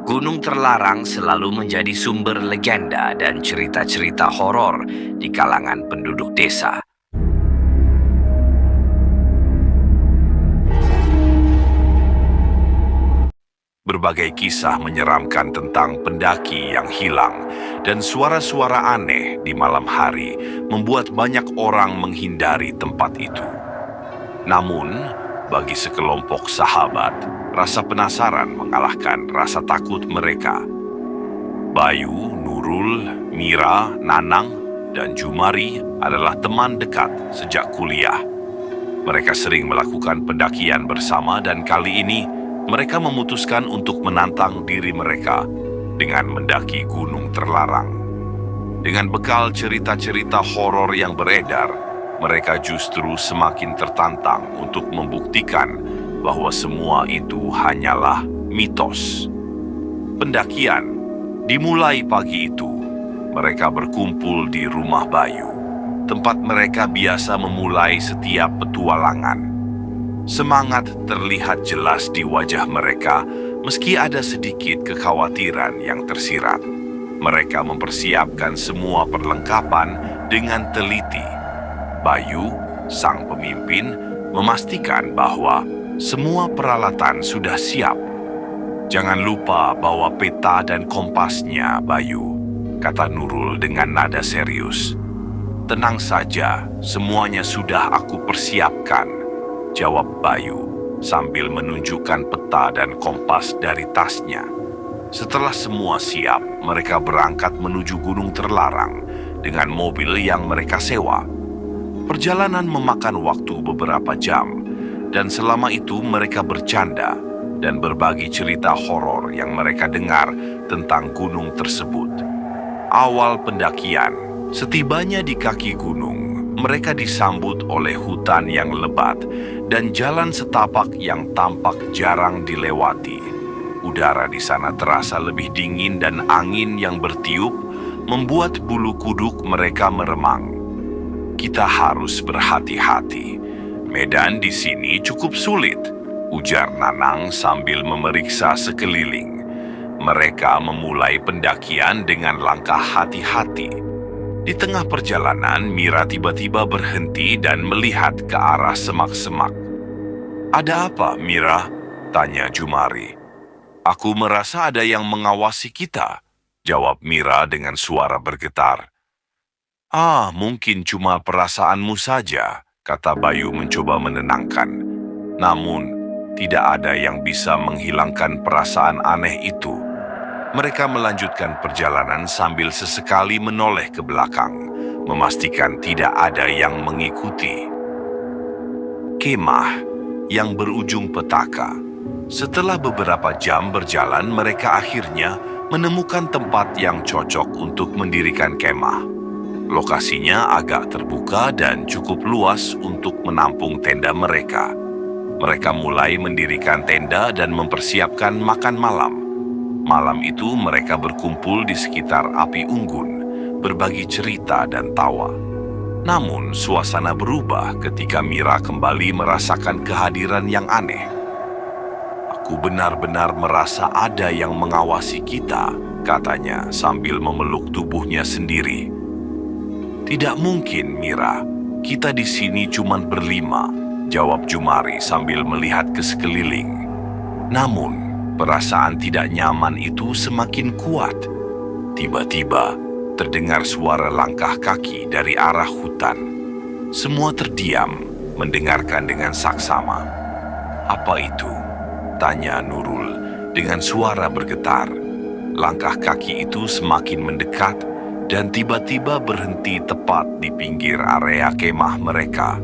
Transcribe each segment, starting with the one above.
Gunung Terlarang selalu menjadi sumber legenda dan cerita-cerita horor di kalangan penduduk desa. Berbagai kisah menyeramkan tentang pendaki yang hilang dan suara-suara aneh di malam hari membuat banyak orang menghindari tempat itu. Namun, bagi sekelompok sahabat, rasa penasaran mengalahkan rasa takut mereka. Bayu, Nurul, Mira, Nanang, dan Jumari adalah teman dekat sejak kuliah. Mereka sering melakukan pendakian bersama dan kali ini mereka memutuskan untuk menantang diri mereka dengan mendaki Gunung Terlarang. Dengan bekal cerita-cerita horor yang beredar, mereka justru semakin tertantang untuk membuktikan bahwa semua itu hanyalah mitos. Pendakian dimulai pagi itu. Mereka berkumpul di rumah Bayu, tempat mereka biasa memulai setiap petualangan. Semangat terlihat jelas di wajah mereka, meski ada sedikit kekhawatiran yang tersirat. Mereka mempersiapkan semua perlengkapan dengan teliti. Bayu, sang pemimpin, memastikan bahwa semua peralatan sudah siap. "Jangan lupa bawa peta dan kompasnya, Bayu," kata Nurul dengan nada serius. "Tenang saja, semuanya sudah aku persiapkan," jawab Bayu sambil menunjukkan peta dan kompas dari tasnya. Setelah semua siap, mereka berangkat menuju Gunung Terlarang dengan mobil yang mereka sewa. Perjalanan memakan waktu beberapa jam, dan selama itu mereka bercanda dan berbagi cerita horor yang mereka dengar tentang gunung tersebut. Awal pendakian, setibanya di kaki gunung, mereka disambut oleh hutan yang lebat dan jalan setapak yang tampak jarang dilewati. Udara di sana terasa lebih dingin dan angin yang bertiup membuat bulu kuduk mereka meremang. "Kita harus berhati-hati. Medan di sini cukup sulit," ujar Nanang sambil memeriksa sekeliling. Mereka memulai pendakian dengan langkah hati-hati. Di tengah perjalanan, Mira tiba-tiba berhenti dan melihat ke arah semak-semak. "Ada apa, Mira?" tanya Jumari. "Aku merasa ada yang mengawasi kita," jawab Mira dengan suara bergetar. Mungkin cuma perasaanmu saja," kata Bayu mencoba menenangkan. Namun, tidak ada yang bisa menghilangkan perasaan aneh itu. Mereka melanjutkan perjalanan sambil sesekali menoleh ke belakang, memastikan tidak ada yang mengikuti. Kemah yang berujung petaka. Setelah beberapa jam berjalan, mereka akhirnya menemukan tempat yang cocok untuk mendirikan kemah. Lokasinya agak terbuka dan cukup luas untuk menampung tenda mereka. Mereka mulai mendirikan tenda dan mempersiapkan makan malam. Malam itu mereka berkumpul di sekitar api unggun, berbagi cerita dan tawa. Namun suasana berubah ketika Mira kembali merasakan kehadiran yang aneh. "Aku benar-benar merasa ada yang mengawasi kita," katanya sambil memeluk tubuhnya sendiri. "Tidak mungkin, Mira. Kita di sini cuma berlima," jawab Jumari sambil melihat ke sekeliling. Namun, perasaan tidak nyaman itu semakin kuat. Tiba-tiba, terdengar suara langkah kaki dari arah hutan. Semua terdiam, mendengarkan dengan saksama. "Apa itu?" tanya Nurul dengan suara bergetar. Langkah kaki itu semakin mendekat dan tiba-tiba berhenti tepat di pinggir area kemah mereka.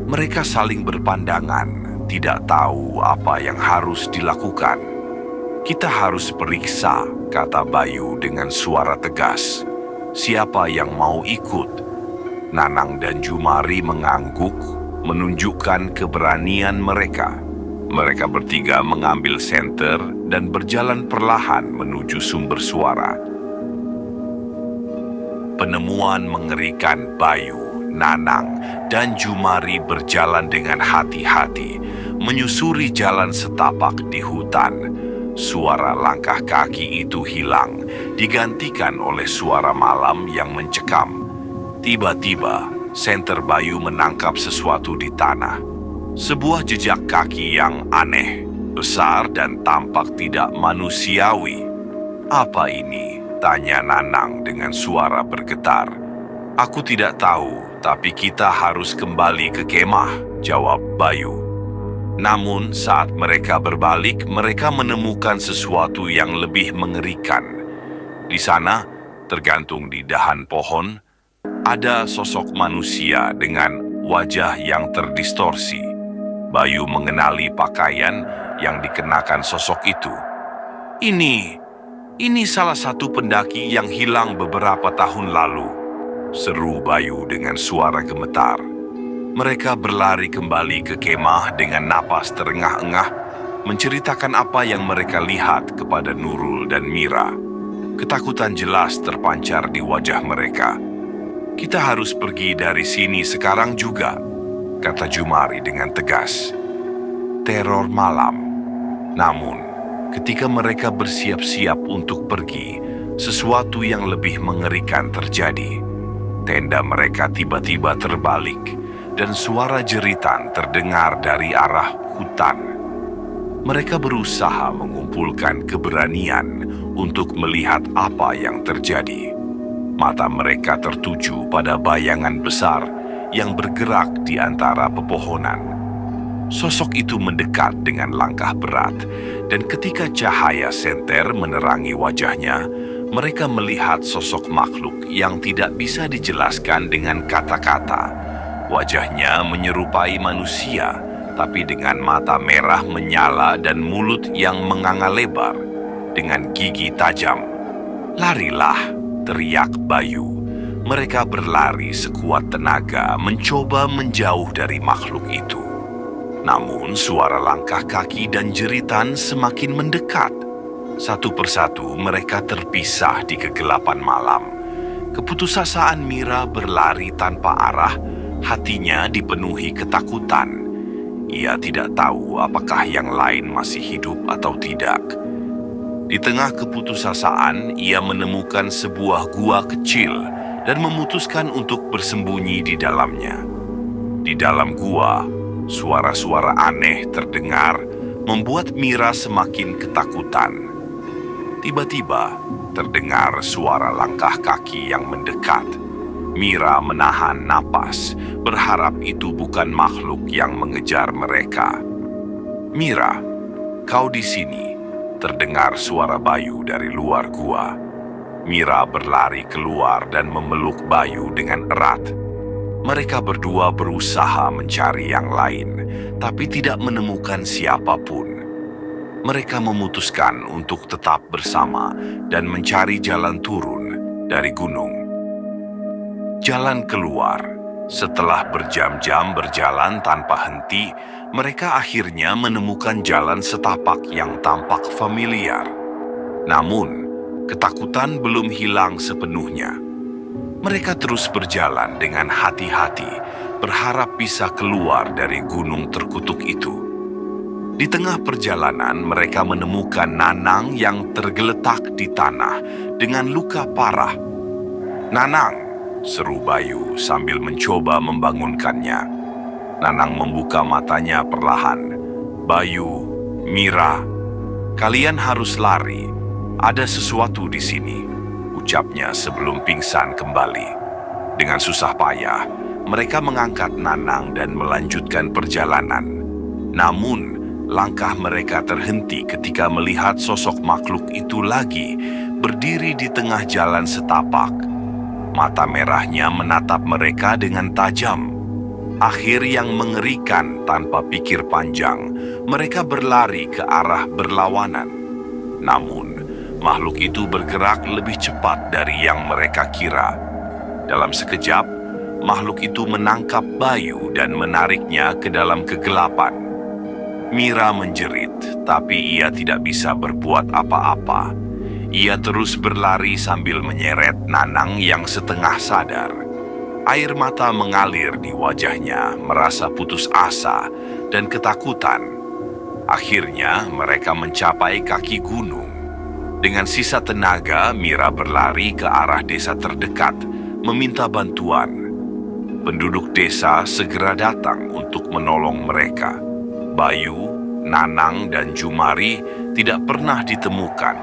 Mereka saling berpandangan, tidak tahu apa yang harus dilakukan. "Kita harus periksa," kata Bayu dengan suara tegas. "Siapa yang mau ikut?" Nanang dan Jumari mengangguk, menunjukkan keberanian mereka. Mereka bertiga mengambil senter dan berjalan perlahan menuju sumber suara. Penemuan mengerikan Bayu, Nanang, dan Jumari berjalan dengan hati-hati, menyusuri jalan setapak di hutan. suara langkah kaki itu hilang, digantikan oleh suara malam yang mencekam. Tiba-tiba, senter Bayu menangkap sesuatu di tanah. Sebuah jejak kaki yang aneh, besar dan tampak tidak manusiawi. "Apa ini?" tanya Nanang dengan suara bergetar. "Aku tidak tahu, tapi kita harus kembali ke kemah," jawab Bayu. Namun saat mereka berbalik, mereka menemukan sesuatu yang lebih mengerikan. Di sana, tergantung di dahan pohon, ada sosok manusia dengan wajah yang terdistorsi. Bayu mengenali pakaian yang dikenakan sosok itu. Ini salah satu pendaki yang hilang beberapa tahun lalu," seru Bayu dengan suara gemetar. Mereka berlari kembali ke kemah dengan napas terengah-engah, menceritakan apa yang mereka lihat kepada Nurul dan Mira. Ketakutan jelas terpancar di wajah mereka. "Kita harus pergi dari sini sekarang juga," kata Jumari dengan tegas. Teror malam. Namun, ketika mereka bersiap-siap untuk pergi, sesuatu yang lebih mengerikan terjadi. Tenda mereka tiba-tiba terbalik, dan suara jeritan terdengar dari arah hutan. Mereka berusaha mengumpulkan keberanian untuk melihat apa yang terjadi. Mata mereka tertuju pada bayangan besar yang bergerak di antara pepohonan. Sosok itu mendekat dengan langkah berat, dan ketika cahaya senter menerangi wajahnya, mereka melihat sosok makhluk yang tidak bisa dijelaskan dengan kata-kata. Wajahnya menyerupai manusia, tapi dengan mata merah menyala dan mulut yang menganga lebar, dengan gigi tajam. "Larilah!" teriak Bayu. Mereka berlari sekuat tenaga, mencoba menjauh dari makhluk itu. Namun suara langkah kaki dan jeritan semakin mendekat. Satu persatu mereka terpisah di kegelapan malam. Keputusasaan Mira berlari tanpa arah, hatinya dipenuhi ketakutan. Ia tidak tahu apakah yang lain masih hidup atau tidak. Di tengah keputusasaan, ia menemukan sebuah gua kecil dan memutuskan untuk bersembunyi di dalamnya. Di dalam gua, suara-suara aneh terdengar, membuat Mira semakin ketakutan. Tiba-tiba, terdengar suara langkah kaki yang mendekat. Mira menahan napas, berharap itu bukan makhluk yang mengejar mereka. "Mira, kau di sini," terdengar suara Bayu dari luar gua. Mira berlari keluar dan memeluk Bayu dengan erat. Mereka berdua berusaha mencari yang lain, tapi tidak menemukan siapapun. Mereka memutuskan untuk tetap bersama dan mencari jalan turun dari gunung. Jalan keluar. Setelah berjam-jam berjalan tanpa henti, mereka akhirnya menemukan jalan setapak yang tampak familiar. Namun, ketakutan belum hilang sepenuhnya. Mereka terus berjalan dengan hati-hati, berharap bisa keluar dari gunung terkutuk itu. Di tengah perjalanan, mereka menemukan Nanang yang tergeletak di tanah dengan luka parah. "Nanang!" seru Bayu sambil mencoba membangunkannya. Nanang membuka matanya perlahan. "Bayu, Mira, kalian harus lari. Ada sesuatu di sini," ucapnya sebelum pingsan kembali. Dengan susah payah, mereka mengangkat Nanang dan melanjutkan perjalanan. Namun, langkah mereka terhenti ketika melihat sosok makhluk itu lagi berdiri di tengah jalan setapak. Mata merahnya menatap mereka dengan tajam. Akhir yang mengerikan tanpa pikir panjang, mereka berlari ke arah berlawanan. Namun, makhluk itu bergerak lebih cepat dari yang mereka kira. Dalam sekejap, makhluk itu menangkap Bayu dan menariknya ke dalam kegelapan. Mira menjerit, tapi ia tidak bisa berbuat apa-apa. Ia terus berlari sambil menyeret Nanang yang setengah sadar. Air mata mengalir di wajahnya, merasa putus asa dan ketakutan. Akhirnya mereka mencapai kaki gunung. Dengan sisa tenaga, Mira berlari ke arah desa terdekat, meminta bantuan. Penduduk desa segera datang untuk menolong mereka. Bayu, Nanang, dan Jumari tidak pernah ditemukan.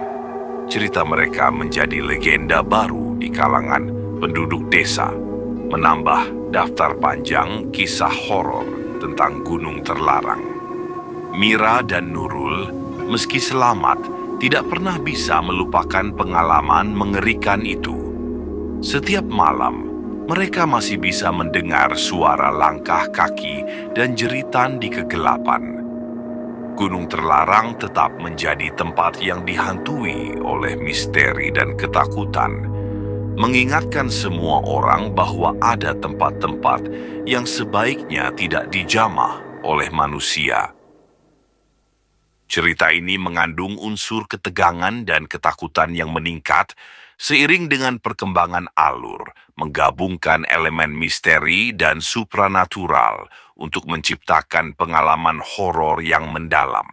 Cerita mereka menjadi legenda baru di kalangan penduduk desa, menambah daftar panjang kisah horor tentang Gunung Terlarang. Mira dan Nurul, meski selamat, tidak pernah bisa melupakan pengalaman mengerikan itu. Setiap malam, mereka masih bisa mendengar suara langkah kaki dan jeritan di kegelapan. Gunung Terlarang tetap menjadi tempat yang dihantui oleh misteri dan ketakutan, mengingatkan semua orang bahwa ada tempat-tempat yang sebaiknya tidak dijamah oleh manusia. Cerita ini mengandung unsur ketegangan dan ketakutan yang meningkat seiring dengan perkembangan alur, menggabungkan elemen misteri dan supranatural untuk menciptakan pengalaman horor yang mendalam.